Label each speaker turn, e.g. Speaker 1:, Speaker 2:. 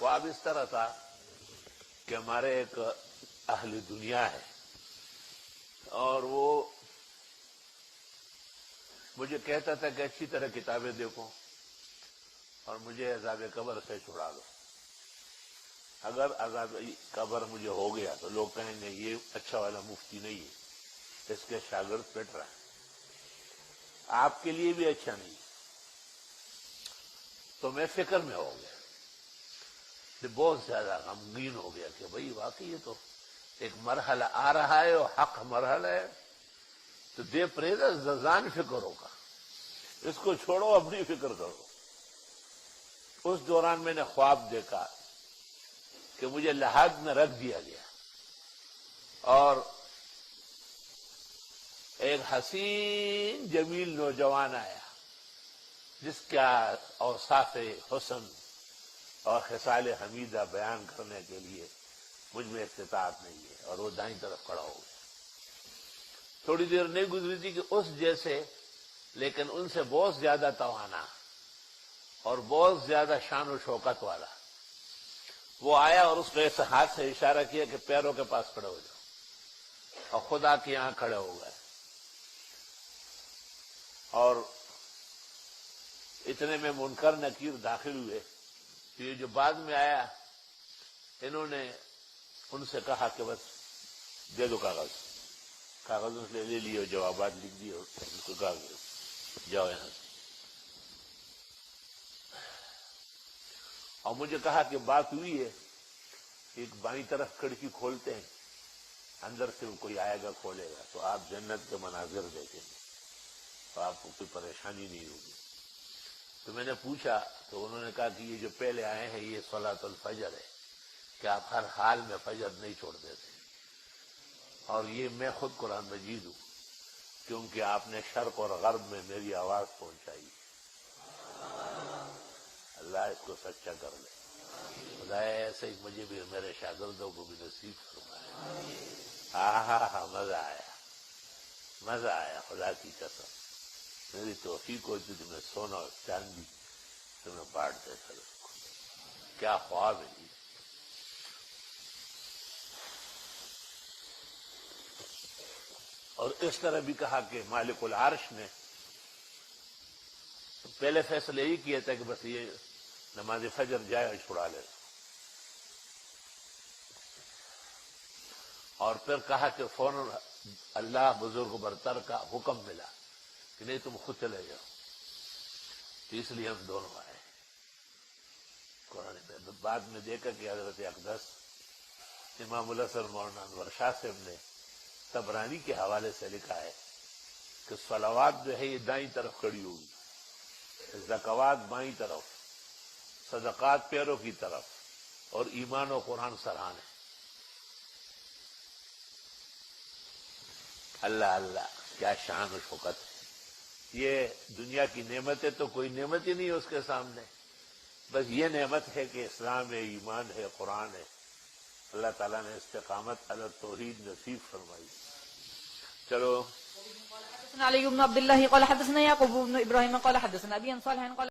Speaker 1: خواب اس طرح تھا کہ ہمارے ایک اہل دنیا ہے اور وہ مجھے کہتا تھا کہ اچھی طرح کتابیں دیکھو اور مجھے عذاب قبر سے چھڑا دو. اگر عذاب قبر مجھے ہو گیا تو لوگ کہیں گے یہ اچھا والا مفتی نہیں ہے، اس کے شاگرد پٹ رہا ہے، آپ کے لیے بھی اچھا نہیں. تو میں فکر میں ہو گیا، بہت زیادہ غمگین ہو گیا کہ بھئی واقعی یہ تو ایک مرحلہ آ رہا ہے اور حق مرحلہ ہے، تو دے پریزا ززان فکر ہوگا، اس کو چھوڑو، اپنی فکر کرو. اس دوران میں نے خواب دیکھا کہ مجھے لحاظ میں رکھ دیا گیا اور ایک حسین جمیل نوجوان آیا جس کا اوصاف حسن اور خصال حمیدہ بیان کرنے کے لیے مجھ میں استطاعت نہیں ہے، اور وہ دائیں طرف کھڑا ہو گیا. تھوڑی دیر نہیں گزری تھی کہ اس جیسے لیکن ان سے بہت زیادہ توانا اور بہت زیادہ شان و شوکت والا وہ آیا اور اس کو ایسے ہاتھ سے اشارہ کیا کہ پیروں کے پاس کھڑے ہو جاؤ، اور خدا کے یہاں کھڑے ہو گئے. اور اتنے میں منکر نکیر داخل ہوئے. یہ جو بعد میں آیا انہوں نے ان سے کہا کہ بس دے دو کاغذوں سے لے لیے، جوابات لکھ دیے اور ان کو کہا جاؤ یہاں سے. اور مجھے کہا کہ بات ہوئی ہے، ایک بائیں طرف کھڑکی کھولتے ہیں، اندر سے کوئی آئے گا کھولے گا تو آپ جنت کے مناظر دیکھیں گے تو آپ کو کوئی پریشانی نہیں ہوگی. تو میں نے پوچھا تو انہوں نے کہا کہ یہ جو پہلے آئے ہیں یہ صلاۃ الفجر ہے کہ آپ ہر حال میں فجر نہیں چھوڑ دیتے، اور یہ میں خود قرآن مجید ہوں کیونکہ آپ نے شرق اور غرب میں میری آواز پہنچائی. اللہ اس کو سچا کر لے. خدا ایسے ہی مجھے بھی میرے شاگردوں کو بھی نصیب فرمائے. ہاں مزہ آیا خدا کی قسم. میری توفیق ہوتی تو میں سونا اور چاندی تو میں بانٹ دیتا اس کو. کیا خواب ہے یہ. اور اس طرح بھی کہا کہ مالک العرش نے پہلے فیصلے یہی کیا تھا کہ بس یہ نماز فجر جائے اور چھڑا لے، اور پھر کہا کہ فوراً اللہ بزرگ برتر کا حکم ملا کہ نہیں تم خود چلے جاؤ. تو اس لیے ہم دونوں آئے. قرآن میں بعد میں دیکھا کہ حضرت اقدس امام الحسن مولانا انور شاہ صاحب نے طبرانی کے حوالے سے لکھا ہے کہ صلوات جو ہے یہ دائیں طرف کھڑی ہوگی، زکوات بائیں طرف، صدقات پیروں کی طرف، اور ایمان و قرآن سرحانے. اللہ اللہ کیا شان و شوکت ہے. یہ دنیا کی نعمت ہے تو کوئی نعمت ہی نہیں ہے اس کے سامنے. بس یہ نعمت ہے کہ اسلام ہے، ایمان ہے، قرآن ہے. اللہ تعالیٰ نے استقامت علی التوحید نصیب فرمائی. چلو.
Speaker 2: حدثنا علي بن عبد الله قال حدثنا يعقوب بن ابراهيم قال حدثنا ابي عن صالح قال